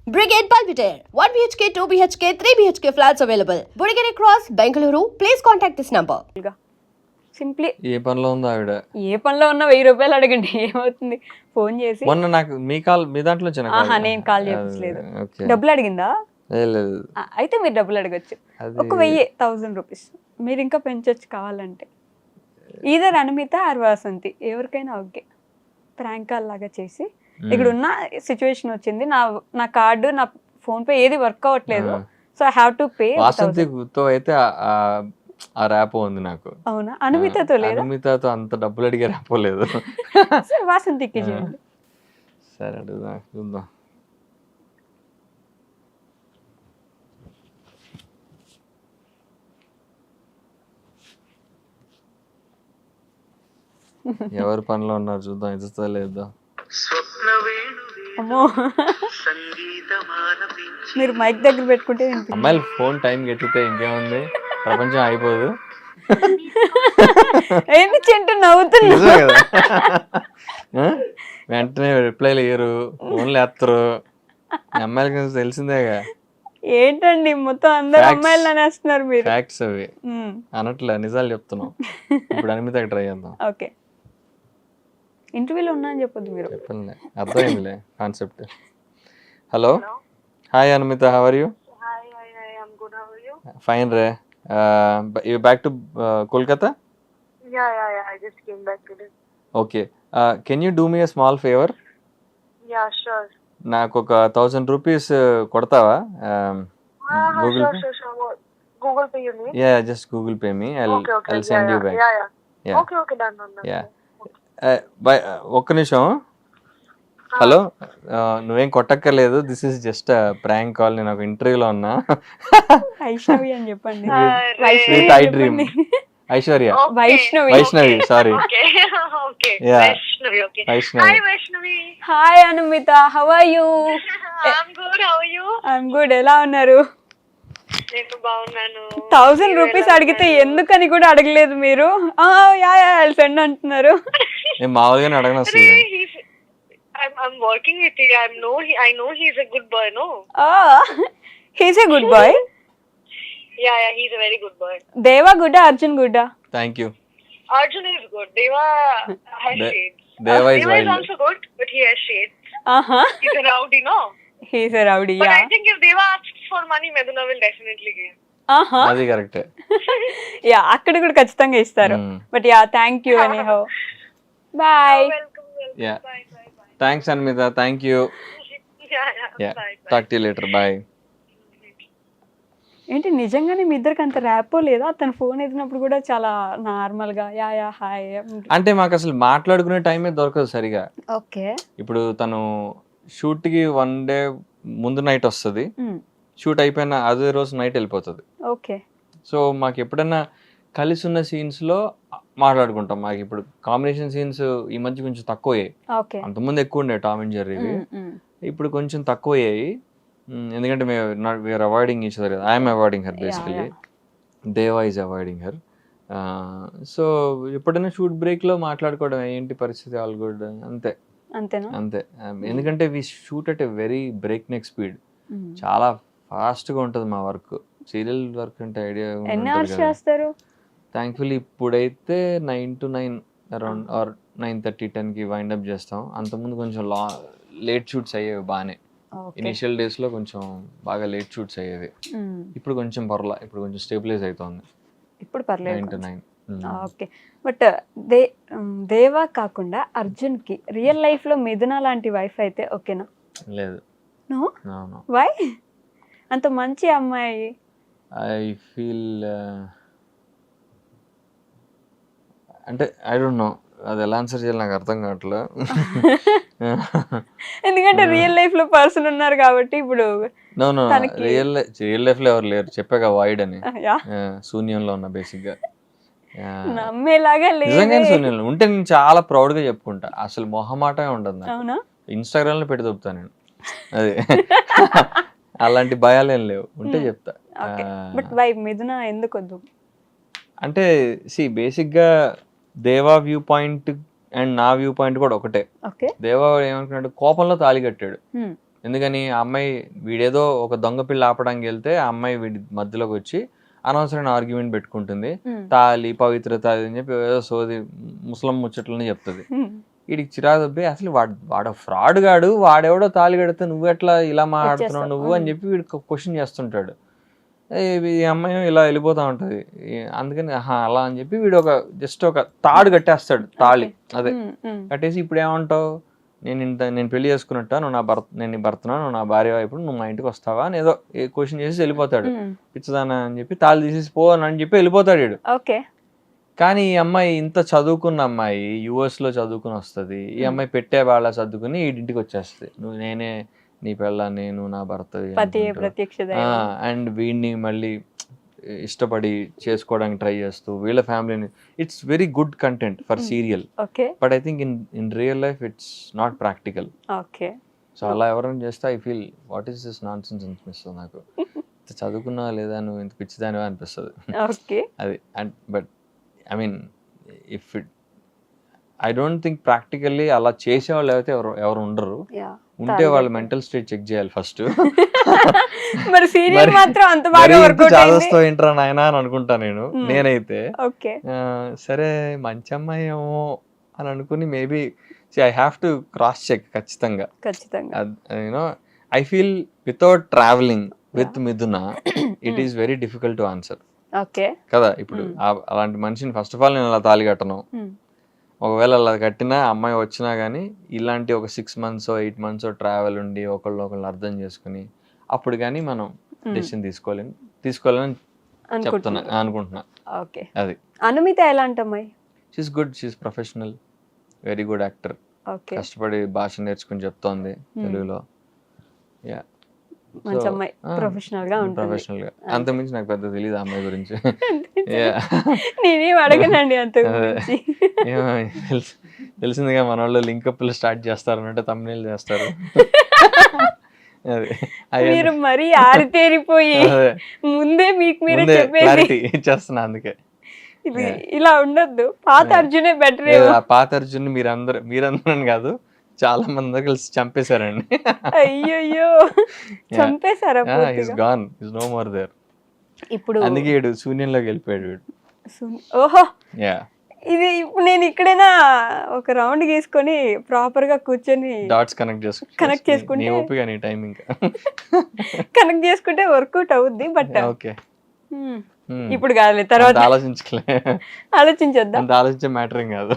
Brigade Palpitaire, 1 BHK, 2 BHK, 3 BHK flats available. Burigere Cross, Bengaluru. Please contact this number. Simply ఏ పనిలో ఉందో ఆవిడ ఏ పనిలో ఉన్నా 1000 రూపాయలు అడగండి ఏమవుతుంది ఫోన్ చేసి. మొన్న నాకు మీ దాంట్లో వచ్చిన ఆహా నేను కాల్ చేపించలేదు. డబ్బులు అడిగిందా? లేదు అయితే మీరు డబ్బులు అడగచ్చు. ఒక 1000 రూపీస్ మీరు ఇంకా పెంచొచ్చు కావాలంటే. ఈధర్ అనిమిత ఆర్ వాసంతి ఎవరికైనా ఓకే. ప్రాంక్ కాల్ లాగా చేసి ఇక్కడ ఉన్న సిచ్యువేషన్ వచ్చింది, నా కార్డు నా ఫోన్ పే ఏది వర్క్ అవ్వట్లేదు, so I have to pay. వాసంతితో అయితే ఆ ర్యాప్ ఉంది నాకు. అవునా? అనిమితతో లేదా? అనిమితతో అంత డబ్బులు అడిగే ర్యాప్ లేదు. సరే వాసంతికి చేయండి. సరే అడుగుదాం, చూద్దాం. ఎవరి పనిలో ఉన్నారు చూద్దాం, ఇస్తుందా లేదా. అమ్మో మీరు మైక్ దగ్గర పెట్టుకుంటే అమ్మాయిలు ఫోన్ టైం ఎత్తితే ఇంకేముంది, ప్రపంచం అయిపోదు. ఏంటి చెంటు నవ్వుతున్నా? నిజమే కదా, వెంటనే రిప్లైలు ఇయ్యరు, ఫోన్లు ఎత్తరు. అమ్మాయిలకి తెలిసిందేగా. ఏంటండి మొత్తం అందరు అమ్మాయిలు అనేస్తున్నారు మీరు. ఫ్యాక్ట్స్ అవి అనట్లే, నిజాలు చెప్తున్నాం. ఇప్పుడు అనిమితకి ట్రై చేద్దాం. ఓకే, ఇంటర్వ్యూలో ఉన్నా అని చెప్పొద్దు మీరు. చెప్పండి, అర్థమైందిలే concept. Hello, hi Animita, how are you? Fine రే. You back to Kolkata? Yeah, I just came back today. Okay. Can you do me a small favor? Yeah, sure. నాకు ఒక 1000 రూపీస్ కొడతావా? Google Pay? Sure. What? Google Pay you need? Yeah, just Google Pay me. I'll send you back. Yeah. Okay, done. Yeah. ఒక్క నిమిషం. Hello, నువ్వేం కొట్టక్కర్లేదు, this is just prank call. నేను ఒక ఇంటర్వ్యూలో ఉన్నా. వైష్ణవి అని చెప్పండి. Sweet I dream. Aishwarya, Vaishnavi, sorry. Yeah. Vaishnavi. Hi, Vaishnavi. Hi Animita, how are you? I'm good. How are you? I'm good. ఎలా ఉన్నారు? నేను బాగున్నాను. 1000 రూపీస్ అడిగితే ఎందుకని కూడా అడగలేదు మీరు. యా సెండ్ అంటున్నారు. నేను మామూలుగానే అడగను అసలు. I'm working with you. I know he's a good boy, no? He's a good boy. Yeah, he's a very good boy. Deva గుడ్డా, అర్జున్ గుడ్డా? Thank you. Arjun is good. Deva has shades. Deva is Deva is wild. also good, but he has shades. Uh-huh. He's a rowdy, no? He's a rowdy, But yeah. I think if Deva asks for money, Meduna will definitely give. Uh-huh. అది కరెక్టే. Yeah, అక్కడ కూడా ఖచ్చితంగా ఇస్తారు. But yeah, thank you anyhow. Bye. Welcome. Yeah. Bye. Thanks Animita, thank you. Yeah. Bye. Talk to you later, bye. ఏంటి నిజంగానే మీ ఇద్దరికి అంత ర్యాపో లేదా? అతను ఫోన్ ఎత్తినప్పుడు కూడా చాలా నార్మల్ గా యా హాయ్. అంటే మాకు అసలు మాట్లాడుకునే టైమే దొరకదు సరిగా. ఓకే. ఇప్పుడు తను షూట్ కి 1 డే ముందు నైట్ వస్తుంది, షూట్ అయిపోయిన అదే రోజు నైట్ వెళ్ళిపోతుంది. ఓకే. సో మాకు ఎప్పుడైనా కలిసి ఉన్న సీన్స్ లో మాట్లాడుకుంటాం. మాకు ఇప్పుడు కాంబినేషన్ సీన్స్ ఈ మధ్య కొంచెం తక్కువయ్యాయి. అంతకుముందు ఎక్కువ ఉండే టామ్ అండ్ జెర్రీవి, ఇప్పుడు కొంచెం తక్కువయ్యాయి. ఎందుకంటే we're avoiding each other. I'm avoiding her basically, Deva is avoiding her. So ఎప్పుడైనా షూట్ బ్రేక్ లో మాట్లాడుకోవడం, ఏంటి పరిస్థితి, ఆల్ గుడ్, అంతే. ఎందుకంటే we shoot at a very breakneck speed. చాలా ఫాస్ట్ గా ఉంటుంది మా వర్క్. సీరియల్ వర్క్ అంటే ఐడియా చేస్తారు. థ్యాంక్ఫుల్లీ ఇప్పుడైతే 9 to 9 అరౌండ్ ఆర్ 9:30, 10 కి వైండ్ అప్ చేస్తాం. అంతకుముందు కొంచెం లేట్ షూట్స్ అయ్యేవి బాగానే. ఇనిషియల్ డేస్ లో కొంచెం బాగా లేట్ షూట్స్ అయ్యేవి. ఇప్పుడు కొంచెం పర్లా, ఇప్పుడు కొంచెం స్టేబిలైజ్ అవుతుంది. ఇప్పుడు పర్లేదు. 9 to 9. ఓకే. బట్ దేవా కాకుండా అర్జున్ కి రియల్ లైఫ్ లో మిథున లాంటి వైఫ్ అయితే ఓకేనా? లేదు. నో. వై? అంత మంచి అమ్మాయి. ఐ ఫీల్ అంటే ఐ డోంట్ నో, అది ఎలా ఆన్సర్ చేయాలి నాకు అర్థం కావట్లేదు. ఎందుకంటే రియల్ లైఫ్ లో పర్సన్ ఉన్నారు కాబట్టి. ఇప్పుడు రియల్ లైఫ్ లో ఎవరు లేరు, చెప్పాక వాయిడ్ అని. శూన్యంలో ఉన్నా బేసిక్ గా. నమ్మేలాగా లేదు. నిజంగానే శూన్యంలో ఉంటే నేను చాలా ప్రౌడ్ గా చెప్పుకుంటా. అసలు మొహమాటమే ఉండదు నాకు. ఇన్స్టాగ్రామ్ లో పెట్టి దొబ్బుతా నేను. అది అలాంటి భయాలు ఏం లేవు, ఉంటే చెప్తా. బట్ వై మిథున ఎందుకు వద్దు అంటే బేసిక్ గా దేవా వ్యూ పాయింట్ అండ్ నా వ్యూ పాయింట్ కూడా ఒకటే. దేవా ఏమనుకున్నాడు, కోపంలో తాళి కట్టాడు. ఎందుకని ఆ అమ్మాయి వీడేదో ఒక దొంగ పిల్ల ఆపడానికి వెళ్తే ఆ అమ్మాయి వీడి మధ్యలోకి వచ్చి అనవసరమైన ఆర్గ్యుమెంట్ పెట్టుకుంటుంది, తాళి పవిత్రత అని చెప్పి ఏదో సోది ముస్లిం ముచ్చట్లని చెప్తుంది. వీడికి చిరాకు దొబ్బి అసలు వాడు ఫ్రాడ్ గాడు, వాడెవడో తాళి కడితే నువ్వు ఎట్లా ఇలా మాట్లాడుతున్నావు నువ్వు అని చెప్పి వీడు క్వశ్చన్ చేస్తుంటాడు. ఈ అమ్మాయి ఇలా వెళ్ళిపోతా ఉంటది. అందుకని అలా అని చెప్పి వీడు జస్ట్ ఒక తాడు కట్టేస్తాడు, తాళి అదే కట్టేసి ఇప్పుడు ఏమంటావు, నేను పెళ్లి చేసుకున్నట్ట, నేను నీ భర్తనా, నువ్వు నా భార్య ఇప్పుడు నువ్వు మా ఇంటికి వస్తావా అని ఏదో క్వశ్చన్ చేసి వెళ్ళిపోతాడు. పిచ్చదానా అని చెప్పి తాళి తీసేసి పో అని చెప్పి వెళ్ళిపోతాడు వీడు. కానీ ఈ అమ్మాయి ఇంత చదువుకున్న అమ్మాయి, US లో చదువుకుని వస్తుంది. ఈ అమ్మాయి పెట్టే వాళ్ళ చదువుకుని ఇంటికి వచ్చేస్తుంది. నేనే నీ పిల్ల, నేను నా భర్త అండ్ వీడిని మళ్ళీ ఇష్టపడి చేసుకోవడానికి ట్రై చేస్తూ వీళ్ళ ఫ్యామిలీని. It's very good content for serial, but I think in real life it's not practical. So అలా ఎవరైనా చేస్తే I feel what is this non sense అనిపిస్తుంది నాకు. చదువుకున్నా లేదా నువ్వు ఇంత పిచ్చిదానివా అనిపిస్తుంది అది. And but I mean if it I don't think practically అలా చేసేవాళ్ళు అయితే ఎవరు ఉండరు. ఉంటే వాళ్ళ మెంటల్ స్టేట్ చెక్ చేయాలి ఫస్ట్. చదువుతో ఏంట్రా నాయనా అని అనుకుంటా నేనైతే. సరే మంచి అమ్మాయి ఏమో అని అనుకుని maybe I have to cross check ఖచ్చితంగా. You know I feel without travelling with Mithuna it is very difficult to answer కదా. ఇప్పుడు అలాంటి మనిషిని ఫస్ట్ ఆఫ్ ఆల్ నేను అలా తాళి కట్టను. ఒకవేళ అలా కట్టినా అమ్మాయి వచ్చినా కానీ ఇలాంటి ఒక 6 months 8 months ట్రావెల్ ఉండి ఒకళ్ళు అర్థం చేసుకుని అప్పుడు కానీ మనం డెసిషన్ తీసుకోవాలని అనుకుంటున్నా. అది అనుమిత ఎలాంటి అమ్మాయి? She's good, she's professional, very good actor. కష్టపడి భాష నేర్చుకుని చెప్తోంది తెలుగులో. ప్రొఫెషనల్ గా అంతకుమించి నాకు పెద్ద తెలియదు అమ్మాయి గురించి. నేనేం అడగనండి అంత. తెలిసిందిగా మన వాళ్ళు లింకప్లు స్టార్ట్ చేస్తారు అంటే తమ్ముళ్ళు చేస్తారు. మీరు మరీ ఆరితేరిపోయి ముందే మీకు మీరే చెప్పేసి ఇచ్చేస్తున్నా. అందుకే ఇలా ఉండొద్దు. పాత అర్జునే బెటర్. పాత అర్జున్ మీరందరూ కాదు, చాలా మంది కలిసి చంపేశారండి. అయ్యో చంపేశారా? No more there. ఇప్పుడు అందుకే శూన్యంలోకి వెళ్ళిపోయాడు. ఓహో, ఇది ఇప్పుడు నేను ఇక్కడైనా ఒక రౌండ్ గీసుకొని ప్రాపర్ గా కూర్చొని డాట్స్ కనెక్ట్ చేసుకుంటే కనెక్ట్ చేసుకుంటే వర్కౌట్ అవుద్ది. బట్ ఓకే ఇప్పుడు కాదులే, తర్వాత ఆలోచించేద్దాం. ఆలోచించే మ్యాటర్ ఏం కాదు.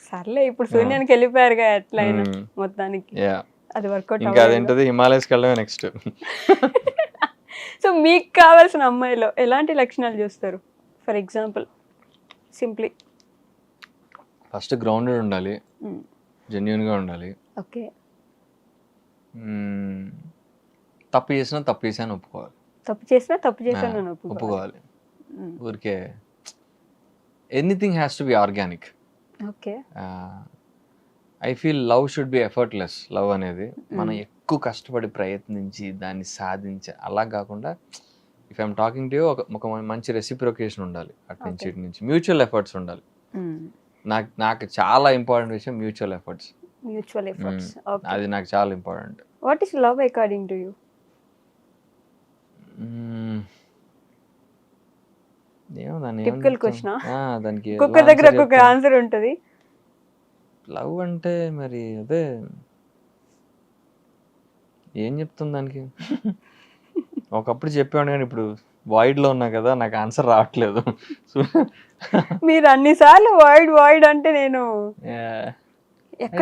సర్లే, ఇప్పుడు శూన్యానికి వెళ్ళిపోయారుగా ఎట్లయినా మొత్తానికి అది వర్కౌట్. ఇంకా అదేంటది, హిమాలయస్కి వెళ్ళడమే నెక్స్ట్. సో మీకు కావాల్సిన అమ్మాయిలో ఎలాంటి లక్షణాలు చూస్తారు? For example simply first grounded ఉండాలి, జెన్యూన్ గా ఉండాలి. ఓకే. తప్పు చేసాను ఒప్పుకోవాలి. తప్పు చేసాను ఒప్పుకోవాలి. ఊరికే anything has to be organic. Okay. I feel love should be effortless. Love అనేది మనం ఎక్కువ కష్టపడి ప్రయత్నించి దాన్ని సాధించే అలా కాకుండా, if I'm talking to you, ఒక మంచి రెసిప్రొకేషన్ ఉండాలి అటు నుంచి ఇటు నుంచి. మ్యూచువల్ ఎఫర్ట్స్ ఉండాలి. నాకు చాలా ఇంపార్టెంట్ విషయం మ్యూచువల్ ఎఫర్ట్స్. అది నాకు చాలా important. What is love according to you? దానికి దగ్గర ఒక్కొక్క ఆన్సర్ ఉంటది. లవ్ అంటే మరి అదే ఏం చెప్తుంది దానికి. ఒకప్పుడు చెప్పాను కానీ ఇప్పుడు వాయిడ్ లో ఉన్నా కదా, నాకు ఆన్సర్ రావట్లేదు. మీరు అన్నిసార్లు వాయిడ్ అంటే నేను